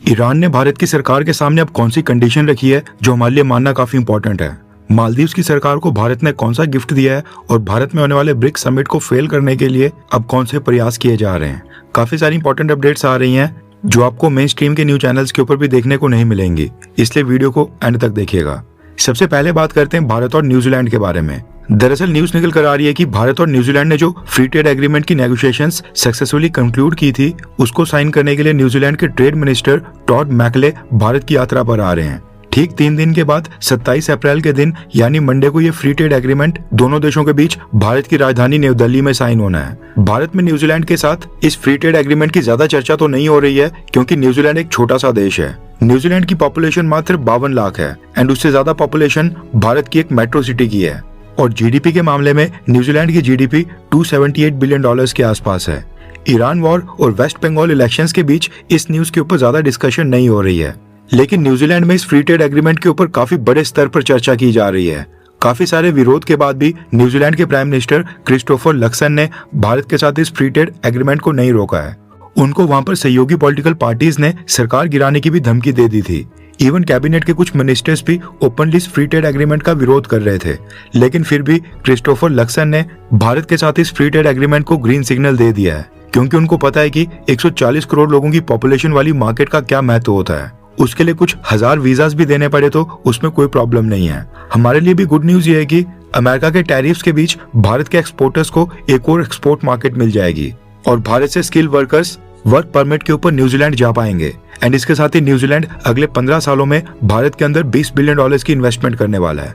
Iran ने भारत की सरकार के सामने अब कौन सी कंडीशन रखी है जो हमारे लिए मानना काफी इंपॉर्टेंट है। मालदीव्स की सरकार को भारत ने कौन सा गिफ्ट दिया है और भारत में होने वाले ब्रिक्स समिट को फेल करने के लिए अब कौन से प्रयास किए जा रहे हैं। काफी सारी इंपॉर्टेंट अपडेट्स आ रही हैं जो आपको मेन स्ट्रीम के न्यूज चैनल्स के ऊपर भी देखने को नहीं मिलेंगी, इसलिए वीडियो को एंड तक देखिएगा। सबसे पहले बात करते हैं भारत और न्यूजीलैंड के बारे में। दरअसल न्यूज निकल कर आ रही है कि भारत और न्यूजीलैंड ने जो फ्री ट्रेड एग्रीमेंट की नेगोशिएशंस सक्सेसफुली कंक्लूड की थी, उसको साइन करने के लिए न्यूजीलैंड के trade minister Todd McClay Bharat की यात्रा पर आ रहे हैं। ठीक 3 दिन के बाद 27 अप्रैल के दिन यानी मंडे को ये फ्री ट्रेड एग्रीमेंट दोनों देशों के बीच भारत की राजधानी नई दिल्ली में साइन होना है। भारत में न्यूजीलैंड के साथ इस फ्री ट्रेड एग्रीमेंट की ज्यादा चर्चा तो नहीं हो रही है क्योंकि न्यूजीलैंड एक छोटा सा देश है। न्यूजीलैंड की पॉपुलेशन मात्र 52 लाख है एंड उससे ज्यादा पॉपुलेशन भारत की एक मेट्रो सिटी की है। और जीडीपी के मामले में न्यूजीलैंड की जीडीपी $278 बिलियन के आसपास है। ईरान वॉर और वेस्ट बंगाल इलेक्शंस के बीच इस न्यूज के ऊपर ज्यादा डिस्कशन नहीं हो रही है, लेकिन न्यूजीलैंड में इस फ्री ट्रेड एग्रीमेंट के ऊपर काफी बड़े स्तर पर चर्चा की जा रही है। काफी सारे विरोध के बाद भी न्यूजीलैंड के प्राइम मिनिस्टर क्रिस्टोफर लक्सन ने भारत के साथ इस फ्री ट्रेड एग्रीमेंट को नहीं रोका है। उनको वहां पर सहयोगी पॉलिटिकल पार्टीज ने सरकार गिराने की भी धमकी दे दी थी। इवन कैबिनेट के कुछ मिनिस्टर्स भी ओपनली इस फ्री ट्रेड एग्रीमेंट का विरोध कर रहे थे, लेकिन फिर भी क्रिस्टोफर लक्सन ने भारत के साथ इस फ्री ट्रेड एग्रीमेंट को ग्रीन सिग्नल दे दिया है, क्योंकि उनको पता है कि 140 करोड़ लोगों की पॉपुलेशन वाली मार्केट का क्या महत्व होता है। उसके लिए कुछ हजार वीजास भी देने पड़े तो उसमें कोई प्रॉब्लम नहीं है। हमारे लिए भी गुड न्यूज ये है कि अमेरिका के टैरिफ्स के बीच भारत के एक्सपोर्टर्स को एक और एक्सपोर्ट मार्केट मिल जाएगी और भारत से स्किल वर्कर्स वर्क परमिट के ऊपर न्यूजीलैंड जा पाएंगे। एंड इसके साथ ही न्यूजीलैंड अगले 15 सालों में भारत के अंदर $20 बिलियन की इन्वेस्टमेंट करने वाला है।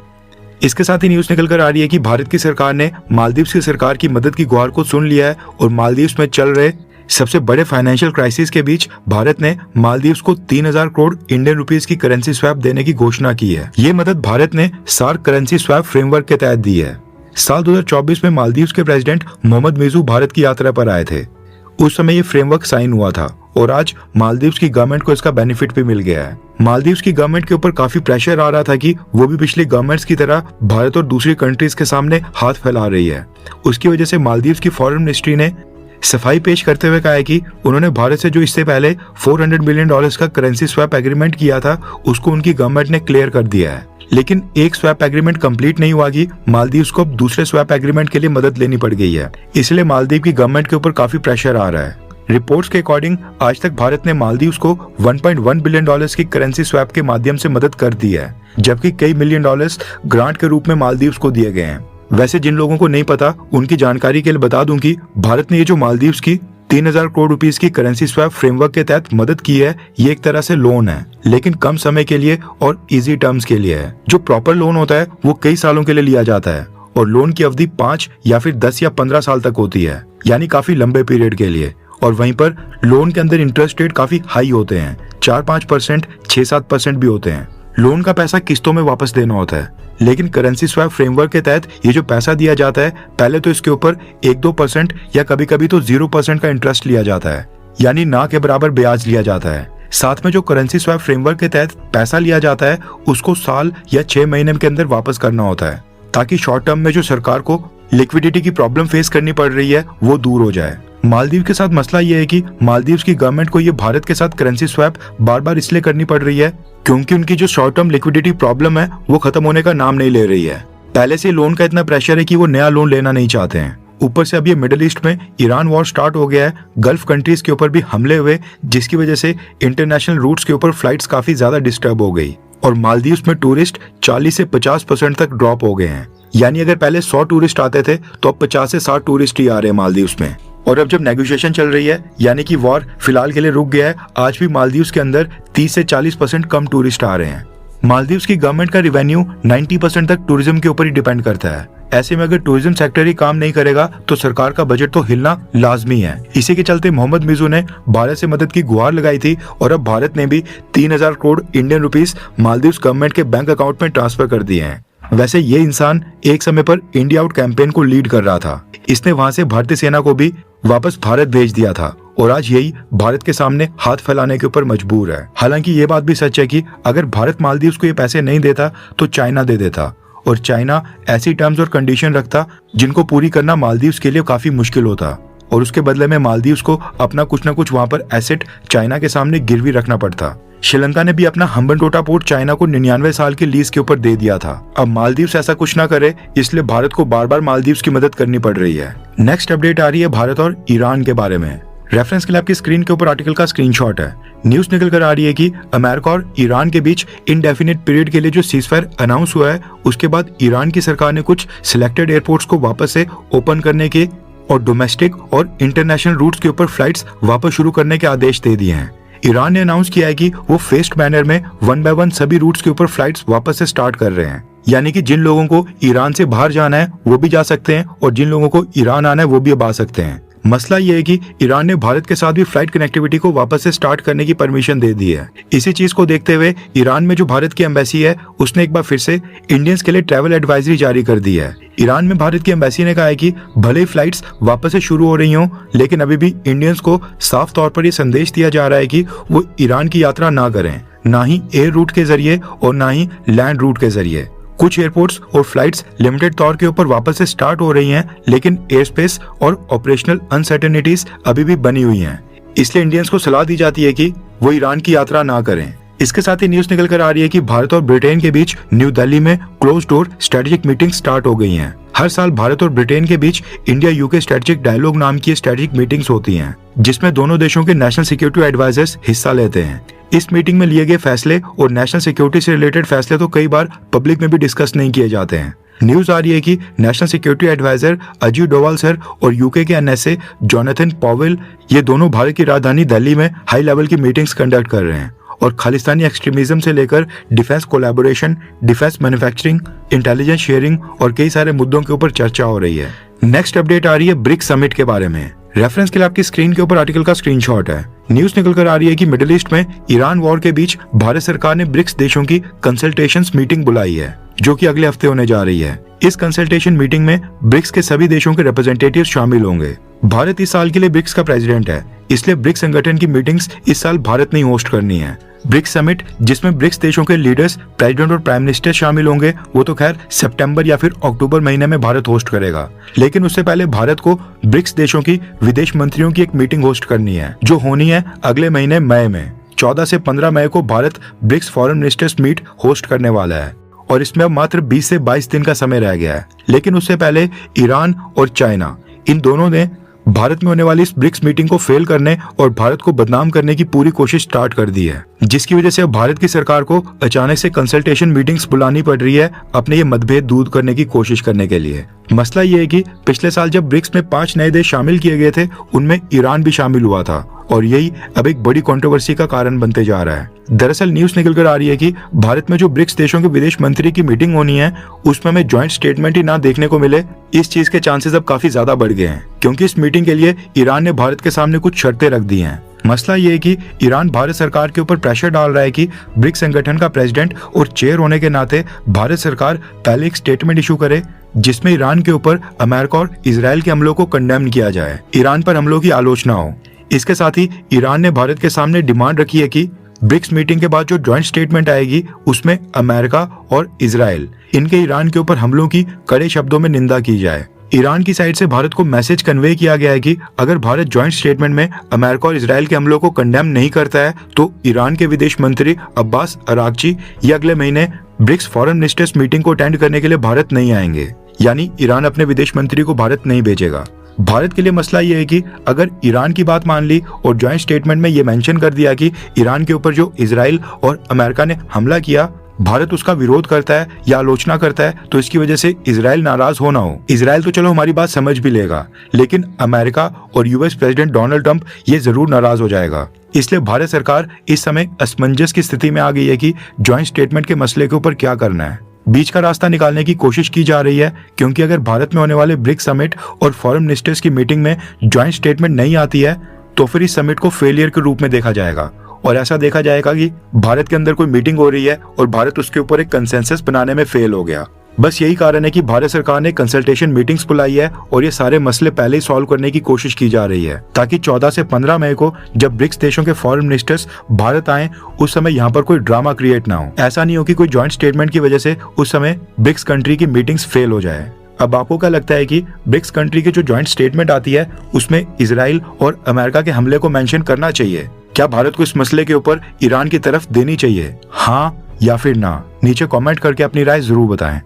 इसके साथ ही न्यूज निकल कर आ रही है कि भारत की सरकार ने मालदीव्स की सरकार की मदद की गुहार को सुन लिया है और मालदीव्स में चल रहे सबसे बड़े फाइनेंशियल क्राइसिस के बीच भारत ने मालदीव्स को 3000 करोड़ इंडियन रुपीस की करेंसी स्वैप देने की घोषणा की है। ये मदद भारत ने सार्क करेंसी स्वैप फ्रेमवर्क के तहत दी है। साल 2024 में मालदीव्स के प्रेसिडेंट मोहम्मद मिजू भारत की यात्रा पर आए थे। उस समय ये फ्रेमवर्क साइन हुआ था और आज मालदीव्स की गवर्नमेंट को इसका बेनिफिट भी मिल गया है। मालदीव्स की गवर्नमेंट के ऊपर काफी प्रेशर आ रहा था कि वो भी पिछली गवर्नमेंट्स की तरह भारत और दूसरी कंट्रीज के सामने हाथ फैला रही है। उसकी वजह से मालदीव्स की फॉरेन मिनिस्ट्री ने सफाई पेश करते हुए कहा है कि उन्होंने भारत से जो इससे पहले $400 बिलियन का करेंसी स्वैप एग्रीमेंट किया था, उसको उनकी गवर्नमेंट ने क्लियर कर दिया है। लेकिन एक स्वैप एग्रीमेंट कंप्लीट नहीं हुआ कि मालदीव्स को अब दूसरे स्वैप एग्रीमेंट के लिए मदद लेनी पड़ गई है। इसलिए मालदीव की गवर्नमेंट के ऊपर काफी प्रेशर आ रहा है। रिपोर्ट्स के अकॉर्डिंग आज तक भारत ने मालदीव्स को $1.1 बिलियन की करेंसी स्वैप के माध्यम से मदद कर दी है, जबकि कई मिलियन डॉलर्स ग्रांट के रूप में मालदीव्स को दिए गए हैं। वैसे जिन लोगों को नहीं पता उनकी जानकारी के लिए बता दूं कि भारत ने ये जो मालदीव्स की 3000 करोड़ रुपीस की करेंसी स्वैप फ्रेमवर्क के तहत मदद की है, ये एक तरह से लोन है, लेकिन कम समय के लिए और इजी टर्म्स के लिए है। जो प्रॉपर लोन होता है वो कई सालों के लिए लिया जाता है और लोन की अवधि 5 या फिर 10 या 15 साल तक होती है, यानी काफी लंबे पीरियड के लिए। और वहीं पर लोन के अंदर इंटरेस्ट रेट काफी हाई होते हैं, 4-5%, 6-7% भी होते हैं। लोन का पैसा किस्तों में वापस देना होता है, लेकिन करेंसी स्वैप फ्रेमवर्क के तहत ये जो पैसा दिया जाता है, पहले तो इसके ऊपर 1-2% या कभी कभी तो 0% का इंटरेस्ट लिया जाता है, यानी ना के बराबर ब्याज लिया जाता है। साथ में जो करेंसी स्वैप फ्रेमवर्क के तहत पैसा लिया जाता है उसको साल या 6 महीने के अंदर वापस करना होता है, ताकि शॉर्ट टर्म में जो सरकार को लिक्विडिटी की प्रॉब्लम फेस करनी पड़ रही है वो दूर हो जाए। मालदीव के साथ मसला ये है कि मालदीव्स की गवर्नमेंट को ये भारत के साथ करेंसी स्वैप बार बार इसलिए करनी पड़ रही है क्योंकि उनकी जो शॉर्ट टर्म लिक्विडिटी प्रॉब्लम है वो खत्म होने का नाम नहीं ले रही है। पहले से लोन का इतना प्रेशर है कि वो नया लोन लेना नहीं चाहते हैं। ऊपर से अब ये मिडिल ईस्ट में ईरान वॉर स्टार्ट हो गया है, गल्फ कंट्रीज के ऊपर भी हमले हुए, जिसकी वजह से इंटरनेशनल रूट्स के ऊपर फ्लाइट्स काफी ज्यादा डिस्टर्ब हो गई और मालदीव्स में टूरिस्ट 40 से 50% तक ड्रॉप हो गए हैं। यानी अगर पहले 100 टूरिस्ट आते थे तो अब 50 से 60 टूरिस्ट ही आ रहे हैं मालदीव्स में। और अब जब नेगोशिएशन चल रही है, यानी कि वॉर फिलहाल के लिए रुक गया है, आज भी मालदीव्स के अंदर 30 से 40% कम टूरिस्ट आ रहे हैं। मालदीव्स की गवर्नमेंट का रिवेन्यू 90% तक टूरिज्म के ऊपर ही डिपेंड करता है। ऐसे में अगर टूरिज्म सेक्टर ही काम नहीं करेगा तो सरकार का बजट तो हिलना लाजमी है। इसी के चलते मोहम्मद मिजू ने भारत से मदद की गुहार लगाई थी और अब भारत ने भी 3000 crore Indian rupees Maldives government के बैंक अकाउंट में ट्रांसफर कर दिए हैं। वैसे ये इंसान एक समय पर इंडिया आउट कैंपेन को लीड कर रहा था। इसने वहां से भारतीय सेना को भी वापस भारत भेज दिया था और आज यही भारत के सामने हाथ फैलाने के ऊपर मजबूर है। हालांकि ये बात भी सच है कि अगर भारत मालदीव्स को ये पैसे नहीं देता तो चाइना दे देता और चाइना ऐसी टर्म्स और कंडीशन रखता जिनको पूरी करना मालदीव्स के लिए काफी मुश्किल होता और उसके बदले में मालदीव्स को अपना कुछ न कुछ वहां पर एसेट चाइना के सामने गिरवी रखना पड़ता। श्रीलंका ने भी अपना हम्बनटोटा पोर्ट चाइना को 99 साल के लीज के ऊपर दे दिया था। अब मालदीव्स ऐसा कुछ ना करे, इसलिए भारत को बार बार मालदीव्स की मदद करनी पड़ रही है। नेक्स्ट अपडेट आ रही है भारत और ईरान के बारे में। रेफरेंस के लिए आपकी स्क्रीन के ऊपर आर्टिकल का स्क्रीनशॉट है। न्यूज निकल कर आ रही है कि अमेरिका और ईरान के बीच इनडेफिनिट पीरियड के लिए जो सीजफायर अनाउंस हुआ है, उसके बाद ईरान की सरकार ने कुछ सिलेक्टेड एयरपोर्ट्स को वापस से ओपन करने के और डोमेस्टिक और इंटरनेशनल रूट्स के ऊपर फ्लाइट्स वापस शुरू करने के आदेश दे दिए हैं। ईरान ने अनाउंस किया है कि वो फेस्ड मैनर में 1 बाय 1 सभी रूट्स के ऊपर फ्लाइट्स वापस से स्टार्ट कर रहे हैं। यानी कि जिन लोगों को ईरान से बाहर जाना है वो भी जा सकते हैं और जिन लोगों को ईरान आना है वो भी अब आ सकते हैं। मसला ये है कि ईरान ने भारत के साथ भी फ्लाइट कनेक्टिविटी को वापस से स्टार्ट करने की परमिशन दे दी है। इसी चीज को देखते हुए ईरान में जो भारत की एम्बेसी है उसने एक बार फिर से इंडियंस के लिए ट्रैवल एडवाइजरी जारी कर दी है। ईरान में भारत की एम्बेसी ने कहा है कि भले ही फ्लाइट्स वापस से शुरू हो रही हों, लेकिन अभी भी इंडियंस को साफ तौर पर ये संदेश दिया जा रहा है कि वो ईरान की यात्रा ना करें, ना ही एयर रूट के जरिए और ना ही लैंड रूट के जरिए। कुछ एयरपोर्ट्स और फ्लाइट्स लिमिटेड तौर के ऊपर वापस से स्टार्ट हो रही हैं, लेकिन एयर स्पेस और ऑपरेशनल अनसर्टेनिटीज अभी भी बनी हुई हैं। इसलिए इंडियंस को सलाह दी जाती है कि वो ईरान की यात्रा ना करें। इसके साथ ही न्यूज निकल कर आ रही है कि भारत और ब्रिटेन के बीच न्यू दिल्ली में close door strategic meeting start हो गई हैं। हर साल भारत और ब्रिटेन के बीच इंडिया यूके स्ट्रेटेजिक डायलॉग नाम की स्ट्रेटेजिक मीटिंग्स होती हैं, जिसमें दोनों देशों के नेशनल सिक्योरिटी एडवाइजर्स हिस्सा लेते हैं। इस मीटिंग में लिए गए फैसले और नेशनल सिक्योरिटी से रिलेटेड फैसले तो कई बार पब्लिक में भी डिस्कस नहीं किए जाते हैं। न्यूज आ रही है कि national security adviser Ajit Doval sir और यूके के एनएसए जोनाथन पॉवेल ये दोनों भारत की राजधानी दिल्ली में हाई लेवल की मीटिंग्स कंडक्ट कर रहे हैं और खालिस्तानी एक्सट्रीमिज्म से लेकर defence collaboration, defence manufacturing, intelligence sharing और कई सारे मुद्दों के ऊपर चर्चा हो रही है। नेक्स्ट अपडेट आ रही है ब्रिक्स समिट के बारे में। रेफरेंस के लिए आपकी स्क्रीन के ऊपर आर्टिकल का स्क्रीनशॉट है। न्यूज निकल कर आ रही है कि मिडिल ईस्ट में ईरान वॉर के बीच भारत सरकार ने ब्रिक्स देशों की कंसल्टेशंस मीटिंग बुलाई है, जो कि अगले हफ्ते होने जा रही है। इस कंसल्टेशन मीटिंग में ब्रिक्स के सभी देशों के रिप्रेजेंटेटिव शामिल होंगे। भारत इस साल के लिए ब्रिक्स का प्रेसिडेंट है, इसलिए ब्रिक्स संगठन की मीटिंग्स इस साल भारत ने ही होस्ट करनी है। ब्रिक्स समिट, जिसमें ब्रिक्स देशों के लीडर्स, प्रेसिडेंट और प्राइम मिनिस्टर शामिल होंगे, वो तो खैर सितंबर या फिर अक्टूबर महीने में भारत होस्ट करेगा। लेकिन उससे पहले भारत को ब्रिक्स देशों की विदेश मंत्रियों की एक मीटिंग होस्ट करनी है, जो होनी है अगले महीने मई में। 14 से 15 मई को Bharat BRICS foreign ministers meet host करने वाला है और इसमें अब मात्र 20 से 22 दिन का समय रह गया है। लेकिन उससे पहले ईरान और चाइना, इन दोनों ने भारत में होने वाली इस ब्रिक्स मीटिंग को फेल करने और भारत को बदनाम करने की पूरी कोशिश स्टार्ट कर दी है, जिसकी वजह से अब भारत की सरकार को अचानक से कंसल्टेशन मीटिंग्स बुलानी पड़ रही है अपने ये मतभेद दूर करने की कोशिश करने के लिए। मसला ये है कि पिछले साल जब ब्रिक्स में 5 नए देश शामिल किए गए थे, उनमें ईरान भी शामिल हुआ था और यही अब एक बड़ी कंट्रोवर्सी का कारण बनते जा रहा है। दरअसल न्यूज निकल कर आ रही है कि भारत में जो ब्रिक्स देशों के विदेश मंत्री की मीटिंग होनी है, उसमें हमें ज्वाइंट स्टेटमेंट ही ना देखने को मिले, इस चीज के चांसेस अब काफी ज्यादा बढ़ गए हैं, क्योंकि इस मीटिंग के लिए ईरान ने भारत के सामने कुछ शर्तें रख दी हैं। मसला ये है कि ईरान भारत सरकार के ऊपर प्रेशर डाल रहा है कि ब्रिक्स संगठन का प्रेसिडेंट और चेयर होने के नाते भारत सरकार पहले एक स्टेटमेंट इशू करे, जिसमें ईरान के ऊपर अमेरिका और इजराइल के हमलों को कंडेम किया जाए, ईरान पर हमलों की आलोचना हो। इसके साथ ही ईरान ने भारत के सामने डिमांड रखी है कि ब्रिक्स मीटिंग के बाद जो ज्वाइंट स्टेटमेंट आएगी, उसमें अमेरिका और इजराइल इनके ईरान के ऊपर हमलों की कड़े शब्दों में निंदा की जाए। ईरान की साइड से भारत को मैसेज कन्वे किया गया है कि अगर भारत ज्वाइंट स्टेटमेंट में अमेरिका और इजराइल के हमलों को कंडेम नहीं करता है, तो ईरान के विदेश मंत्री अब्बास अरागची ये अगले महीने ब्रिक्स फॉरेन मिनिस्टर्स मीटिंग को अटेंड करने के लिए भारत नहीं आएंगे। यानी ईरान अपने विदेश मंत्री को भारत नहीं भेजेगा। भारत के लिए मसला ये है कि अगर ईरान की बात मान ली और ज्वाइंट स्टेटमेंट में ये मेंशन कर दिया कि ईरान के ऊपर जो इजराइल और अमेरिका ने हमला किया, भारत उसका विरोध करता है या आलोचना करता है, तो इसकी वजह से इजराइल नाराज हो ना हो। इजराइल तो चलो हमारी बात समझ भी लेगा, लेकिन अमेरिका और यूएस प्रेसिडेंट डोनाल्ड ट्रंप ये जरूर नाराज हो जाएगा। इसलिए भारत सरकार इस समय असमंजस की स्थिति में आ गई है कि ज्वाइंट स्टेटमेंट के मसले के ऊपर क्या करना है। बीच का रास्ता निकालने की कोशिश की जा रही है, क्योंकि अगर भारत में होने वाले ब्रिक्स समिट और फॉरेन मिनिस्टर्स की मीटिंग में ज्वाइंट स्टेटमेंट नहीं आती है, तो फिर इस समिट को फेलियर के रूप में देखा जाएगा और ऐसा देखा जाएगा कि भारत के अंदर कोई मीटिंग हो रही है और भारत उसके ऊपर एक कंसेंसस बनाने में फेल हो गया। बस यही कारण है कि भारत सरकार ने कंसल्टेशन मीटिंग्स बुलाई है और ये सारे मसले पहले ही सॉल्व करने की कोशिश की जा रही है, ताकि 14 से 15 मई को जब ब्रिक्स देशों के फॉरेन मिनिस्टर्स भारत आए, उस समय यहाँ पर कोई ड्रामा क्रिएट ना हो। ऐसा नहीं हो कि कोई ज्वाइंट स्टेटमेंट की वजह से उस समय ब्रिक्स कंट्री की मीटिंग्स फेल हो जाए। अब आपको क्या लगता है कि ब्रिक्स कंट्री की जो जॉइंट स्टेटमेंट आती है उसमें इजराइल और अमेरिका के हमले को मेंशन करना चाहिए? क्या भारत को इस मसले के ऊपर ईरान की तरफ देनी चाहिए, हाँ या फिर ना? नीचे कमेंट करके अपनी राय जरूर बताएं।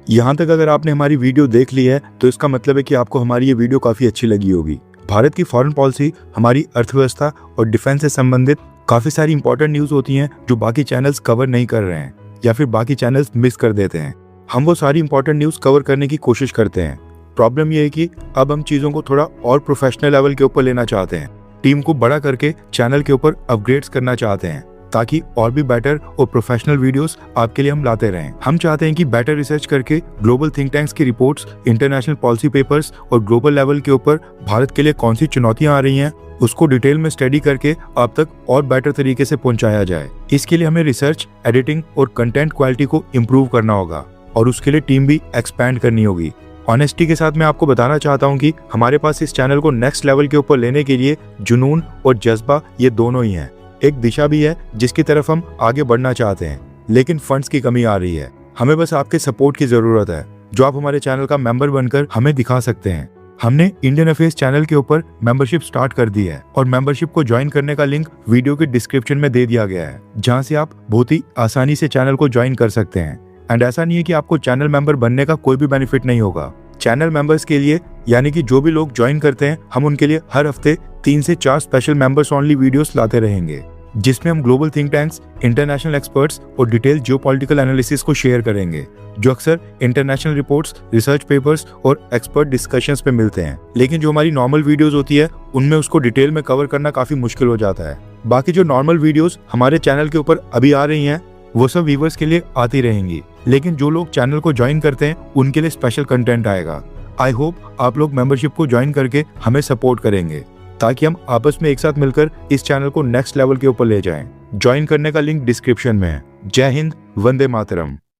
यहाँ तक अगर आपने हमारी वीडियो देख ली है तो इसका मतलब है कि आपको हमारी ये वीडियो काफी अच्छी लगी होगी। भारत की फॉरेन पॉलिसी, हमारी अर्थव्यवस्था और डिफेंस से संबंधित काफी सारी इंपॉर्टेंट न्यूज होती हैं जो बाकी चैनल्स कवर नहीं कर रहे हैं या फिर बाकी चैनल्स मिस कर देते हैं। हम वो सारी इंपॉर्टेंट न्यूज कवर करने की कोशिश करते हैं। प्रॉब्लम ये है कि अब हम चीजों को थोड़ा और प्रोफेशनल लेवल के ऊपर लेना चाहते हैं, टीम को बड़ा करके चैनल के ऊपर अपग्रेड्स करना चाहते हैं ताकि और भी बेटर और प्रोफेशनल वीडियोस आपके लिए हम लाते रहें। हम चाहते हैं कि बेटर रिसर्च करके ग्लोबल थिंक टैंक्स की रिपोर्ट्स, इंटरनेशनल पॉलिसी पेपर्स और ग्लोबल लेवल के ऊपर भारत के लिए कौन सी चुनौतियां आ रही हैं उसको डिटेल में स्टडी करके आप तक और बेटर तरीके से पहुंचाया जाए। इसके लिए हमें रिसर्च, एडिटिंग और कंटेंट क्वालिटी को इम्प्रूव करना होगा और उसके लिए टीम भी एक्सपैंड करनी होगी। ऑनेस्टी के साथ मैं आपको बताना चाहता हूं कि हमारे पास इस चैनल को नेक्स्ट लेवल के ऊपर लेने के लिए जुनून और जज्बा ये दोनों ही हैं। एक दिशा भी है जिसकी तरफ हम आगे बढ़ना चाहते हैं, लेकिन फंड्स की कमी आ रही है। हमें बस आपके सपोर्ट की जरूरत है जो आप हमारे चैनल का मेंबर बनकर हमें दिखा सकते हैं। हमने इंडियन अफेयर्स चैनल के ऊपर मेंबरशिप स्टार्ट कर दी है और मेंबरशिप को ज्वाइन करने का लिंक वीडियो के डिस्क्रिप्शन में दे दिया गया है, जहां से आप बहुत ही आसानी से चैनल को ज्वाइन कर सकते हैं। एंड ऐसा नहीं है कि आपको चैनल मेंबर बनने का कोई भी बेनिफिट नहीं होगा। चैनल मेंबर्स के लिए, यानी कि जो भी लोग ज्वाइन करते हैं, हम उनके लिए हर हफ्ते 3 से 4 स्पेशल मेंबर्स ओनली वीडियोस लाते रहेंगे, जिसमें हम global think tanks, international experts और डिटेल जियोपॉलिटिकल एनालिसिस को शेयर करेंगे, जो अक्सर इंटरनेशनल रिपोर्ट्स, रिसर्च पेपर्स और एक्सपर्ट डिस्कशंस पे मिलते हैं। लेकिन जो हमारी नॉर्मल वीडियोस होती है उनमें उसको डिटेल में कवर करना काफी मुश्किल हो जाता है। बाकी जो नॉर्मल वीडियोस हमारे चैनल के ऊपर अभी आ रही हैं वो सब व्यूअर्स के लिए आती रहेंगी, लेकिन जो लोग चैनल को ज्वाइन करते हैं उनके लिए स्पेशल कंटेंट आएगा। आई होप आप लोग मेंबरशिप को ज्वाइन करके हमें सपोर्ट करेंगे ताकि हम आपस में एक साथ मिलकर इस चैनल को नेक्स्ट लेवल के ऊपर ले जाएं। ज्वाइन करने का लिंक डिस्क्रिप्शन में है। जय हिंद, वंदे मातरम।